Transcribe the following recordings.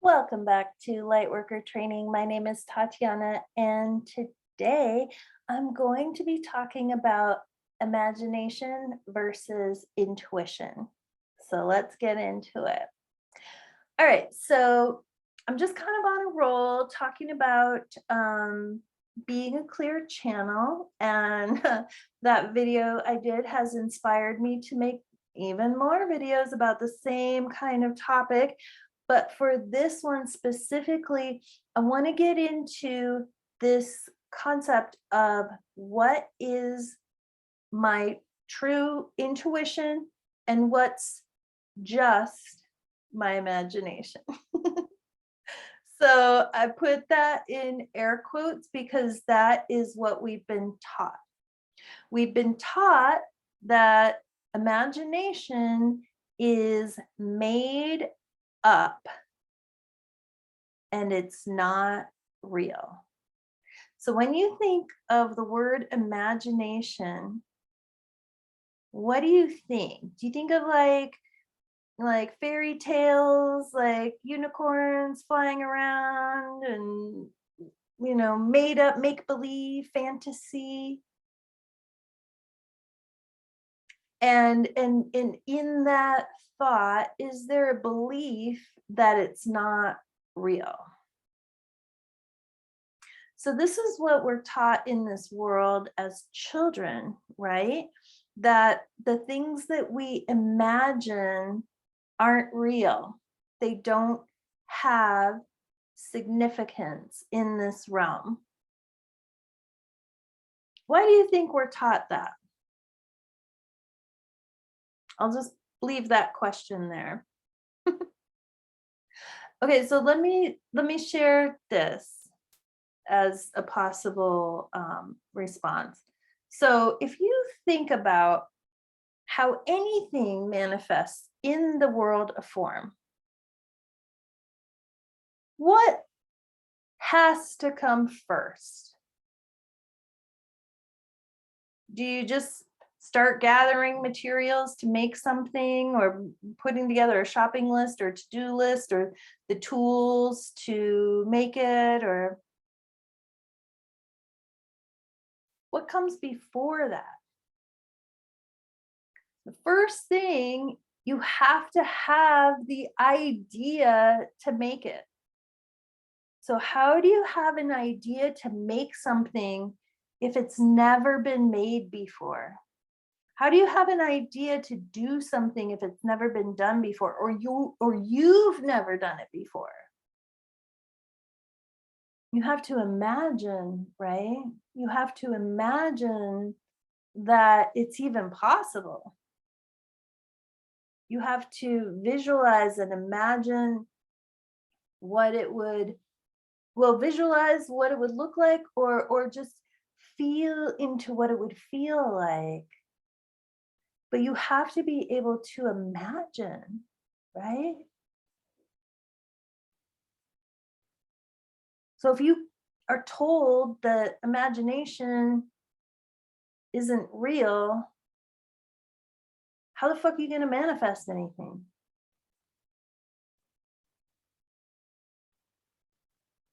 Welcome back to Lightworker Training. My name is Tatiana, and today I'm going to be talking about imagination versus intuition. So let's get into it. All right, so I'm just kind of on a roll talking about being a clear channel, and that video I did has inspired me to make even more videos about the same kind of topic. But for this one specifically, I want to get into this concept of what is my true intuition and what's just my imagination. So I put that in air quotes because that is what we've been taught. We've been taught that imagination is made up and it's not real. So when you think of the word imagination, what do you think? Do you think of like fairy tales, like unicorns flying around and made up make believe fantasy? And in that thought, is there a belief that it's not real? So this is what we're taught in this world as children, right? That the things that we imagine aren't real. They don't have significance in this realm. Why do you think we're taught that? I'll just leave that question there. Okay, so let me share this as a possible response. So if you think about how anything manifests in the world of form, what has to come first? Do you just start gathering materials to make something, or putting together a shopping list or to-do list, or the tools to make it, or what comes before that? The first thing, you have to have the idea to make it. So how do you have an idea to make something if it's never been made before? How do you have an idea to do something if it's never been done before, or you've never done it before? You have to imagine, right? You have to imagine that it's even possible. You have to visualize and imagine what it would, well, visualize what it would look like, or just feel into what it would feel like. But you have to be able to imagine, right? So if you are told that imagination isn't real, how the fuck are you going to manifest anything?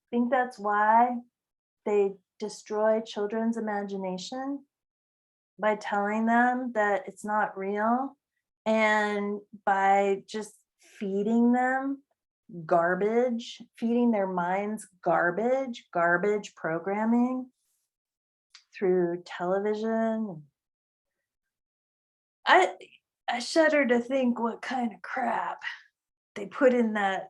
Think that's why they destroy children's imagination, by telling them that it's not real, and by just feeding them garbage, feeding their minds garbage programming through television. I shudder to think what kind of crap they put in the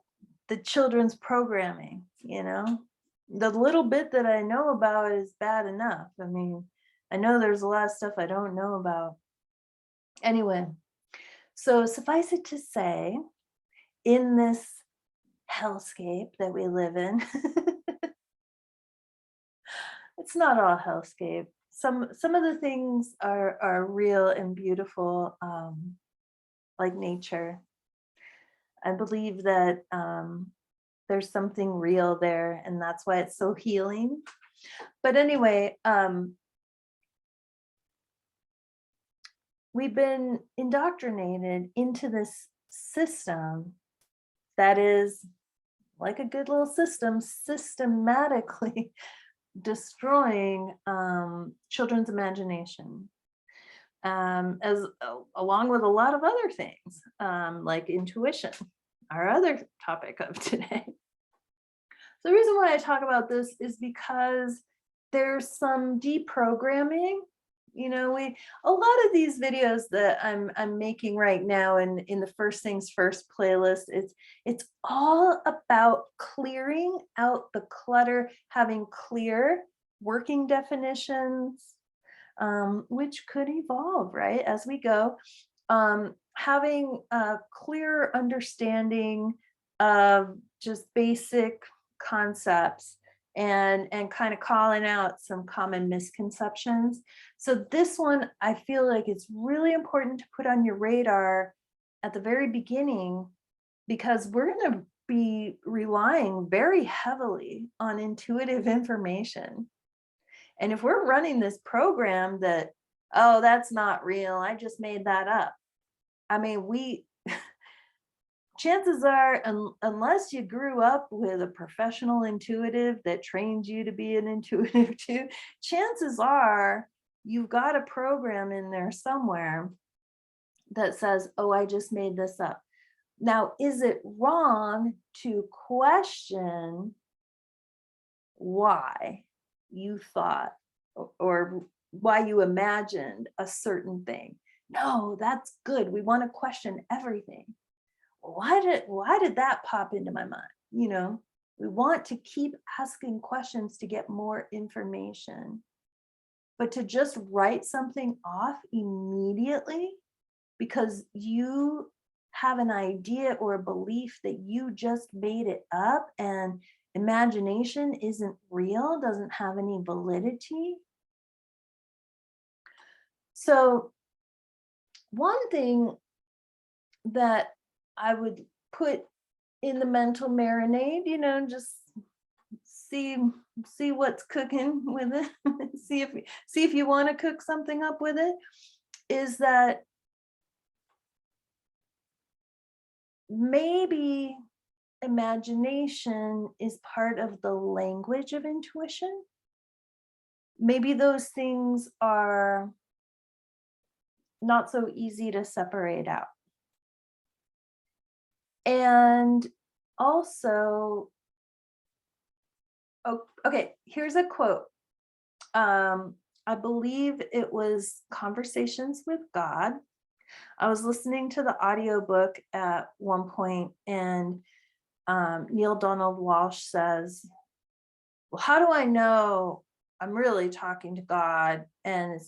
children's programming, The little bit that I know about is bad enough. I mean, I know there's a lot of stuff I don't know about. Anyway, so suffice it to say, in this hellscape that we live in, it's not all hellscape. Some of the things are real and beautiful, like nature. I believe that there's something real there, and that's why it's so healing. But anyway, we've been indoctrinated into this system that is like a good little system, systematically destroying children's imagination, as along with a lot of other things, like intuition, our other topic of today. So the reason why I talk about this is because there's some deprogramming. We a lot of these videos that I'm making right now in the First Things First playlist, it's all about clearing out the clutter, having clear working definitions, which could evolve, right, as we go. Having a clear understanding of just basic concepts, and kind of calling out some common misconceptions. So this one, I feel like it's really important to put on your radar at the very beginning, because we're going to be relying very heavily on intuitive information. And if we're running this program that, oh, that's not real, I just made that up. I mean, chances are, unless you grew up with a professional intuitive that trained you to be an intuitive too, chances are you've got a program in there somewhere that says, oh, I just made this up. Now, is it wrong to question why you thought or why you imagined a certain thing? No, that's good. We want to question everything. Why did that pop into my mind? We want to keep asking questions to get more information. But to just write something off immediately because you have an idea or a belief that you just made it up, and imagination isn't real, doesn't have any validity. So one thing that I would put in the mental marinade, just see what's cooking with it, see if you want to cook something up with it, is that maybe imagination is part of the language of intuition. Maybe those things are not so easy to separate out. And also, okay, here's a quote. I believe it was Conversations with God. I was listening to the audiobook at one point, and Neil Donald Walsh says, well, how do I know I'm really talking to God and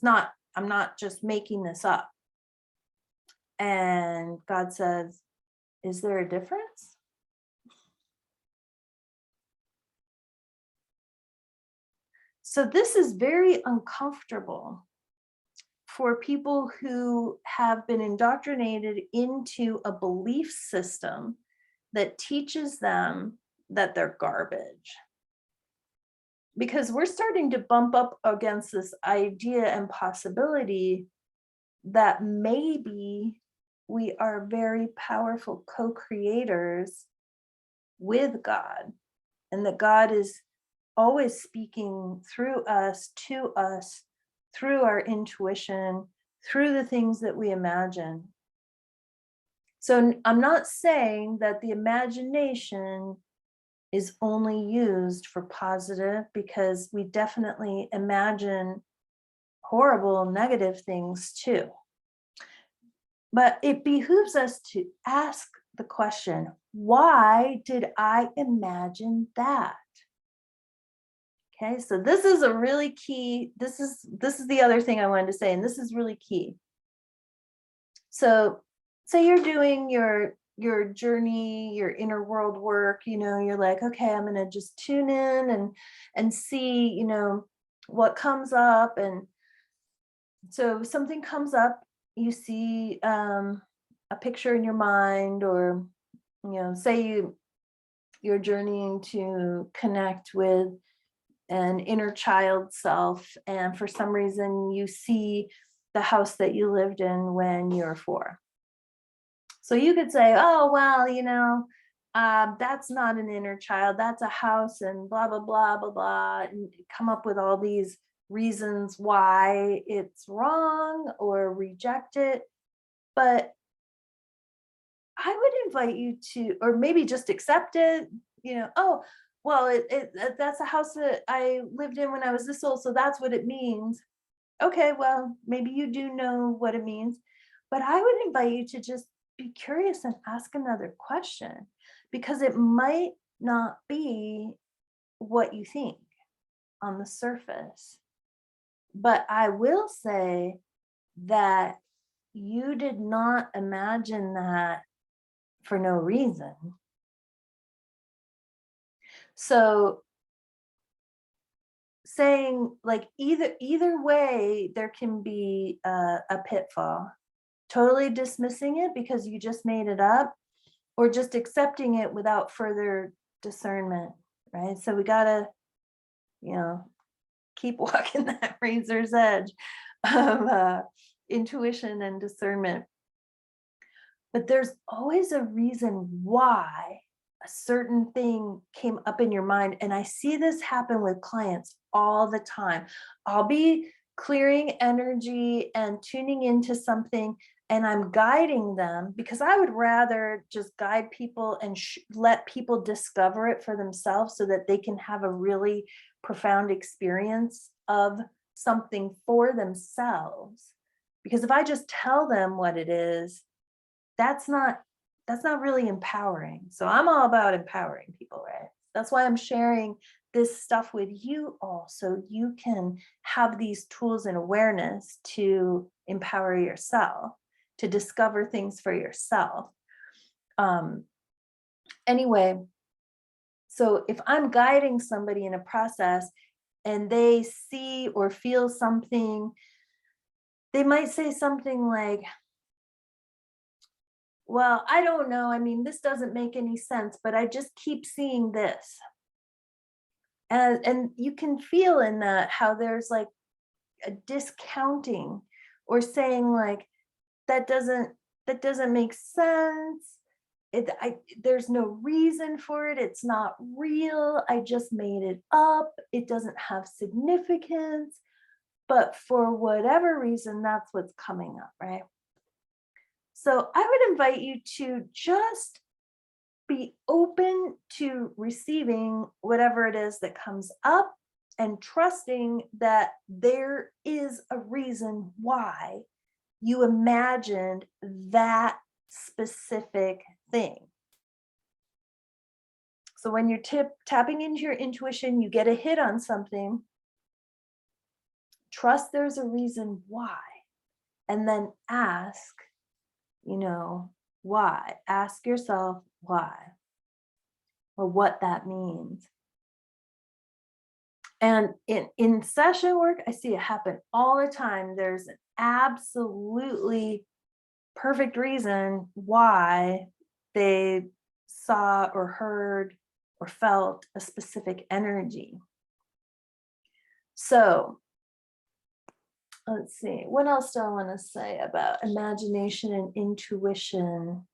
I'm not just making this up? And God says, is there a difference? So this is very uncomfortable for people who have been indoctrinated into a belief system that teaches them that they're garbage. Because we're starting to bump up against this idea and possibility that maybe we are very powerful co-creators with God, and that God is always speaking through us, to us, through our intuition, through the things that we imagine. So I'm not saying that the imagination is only used for positive, because we definitely imagine horrible, negative things too. But it behooves us to ask the question, why did I imagine that? Okay, so this is a really key, this is the other thing I wanted to say, and this is really key. So say you're doing your journey, your inner world work, you're like, okay, I'm going to just tune in and see, what comes up. And so if something comes up, you see a picture in your mind, or, say you're journeying to connect with an inner child self, and for some reason you see the house that you lived in when you were 4. So you could say, oh, well, that's not an inner child, that's a house, and blah, blah, blah, blah, blah, and come up with all these reasons why it's wrong or reject it. But I would invite you to, or maybe just accept it, oh, well, that's a house that I lived in when I was this old, so that's what it means. Okay, well, maybe you do know what it means, but I would invite you to just be curious and ask another question, because it might not be what you think on the surface. But I will say that you did not imagine that for no reason. So saying like either way, there can be a pitfall. Totally dismissing it because you just made it up, or just accepting it without further discernment, right? So we gotta, you know, keep walking that razor's edge of intuition and discernment. But there's always a reason why a certain thing came up in your mind. And I see this happen with clients all the time. I'll be clearing energy and tuning into something, and I'm guiding them because I would rather just guide people and let people discover it for themselves so that they can have a really profound experience of something for themselves. Because if I just tell them what it is, that's not really empowering. So I'm all about empowering people, right? That's why I'm sharing this stuff with you all, so you can have these tools and awareness to empower yourself, to discover things for yourself. Anyway, so if I'm guiding somebody in a process and they see or feel something, they might say something like, well, I don't know. I mean, this doesn't make any sense, but I just keep seeing this. And you can feel in that how there's like a discounting, or saying like, that doesn't make sense. There's no reason for it. It's not real. I just made it up. It doesn't have significance. But for whatever reason, that's what's coming up, right? So I would invite you to just be open to receiving whatever it is that comes up, and trusting that there is a reason why you imagined that specific thing. So when you're tapping into your intuition, you get a hit on something, trust there's a reason why, and then ask, why. Ask yourself why, or what that means. And in session work, I see it happen all the time. There's an absolutely perfect reason why they saw or heard or felt a specific energy. So let's see, what else do I want to say about imagination and intuition?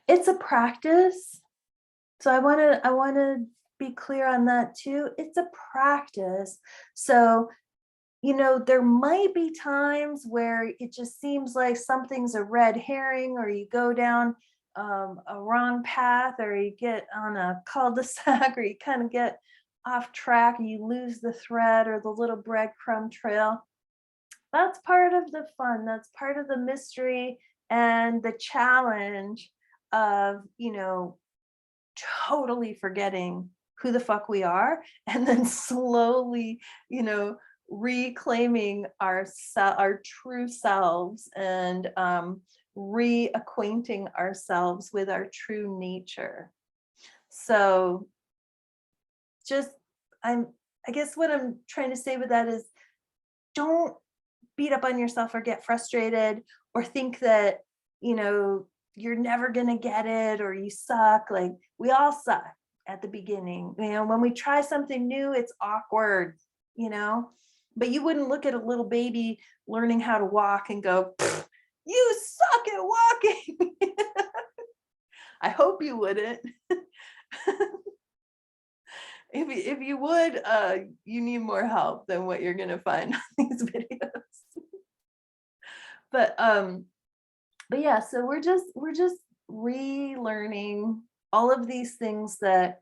It's a practice. So I want to be clear on that too. It's a practice. So, there might be times where it just seems like something's a red herring, or you go down a wrong path, or you get on a cul-de-sac, or you kind of get off track and you lose the thread or the little breadcrumb trail. That's part of the fun. That's part of the mystery and the challenge of, totally forgetting who the fuck we are, and then slowly, reclaiming our true selves, and reacquainting ourselves with our true nature. So I guess what I'm trying to say with that is, don't beat up on yourself or get frustrated or think that, you're never going to get it, or you suck. Like, we all suck at the beginning. When we try something new, it's awkward, but you wouldn't look at a little baby learning how to walk and go, you suck at walking. I hope you wouldn't. If you would, you need more help than what you're gonna find on these videos. But, um, but yeah, so we're just relearning all of these things that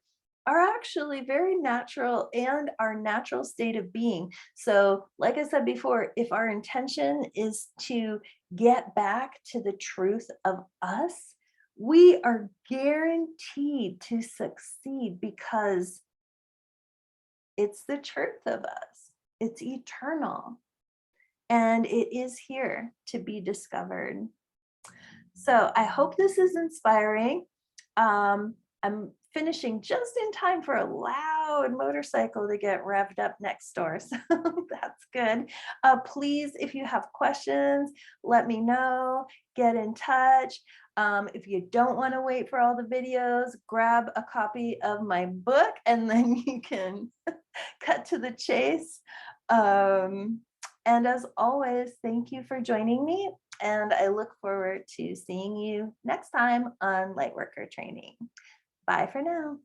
are actually very natural and our natural state of being. So, like I said before, if our intention is to get back to the truth of us, we are guaranteed to succeed because it's the truth of us. It's eternal and it is here to be discovered. So I hope this is inspiring. I'm finishing just in time for a loud motorcycle to get revved up next door. So that's good. Please, if you have questions, let me know, get in touch. If you don't want to wait for all the videos, grab a copy of my book and then you can cut to the chase. And as always, thank you for joining me. And I look forward to seeing you next time on Lightworker Training. Bye for now.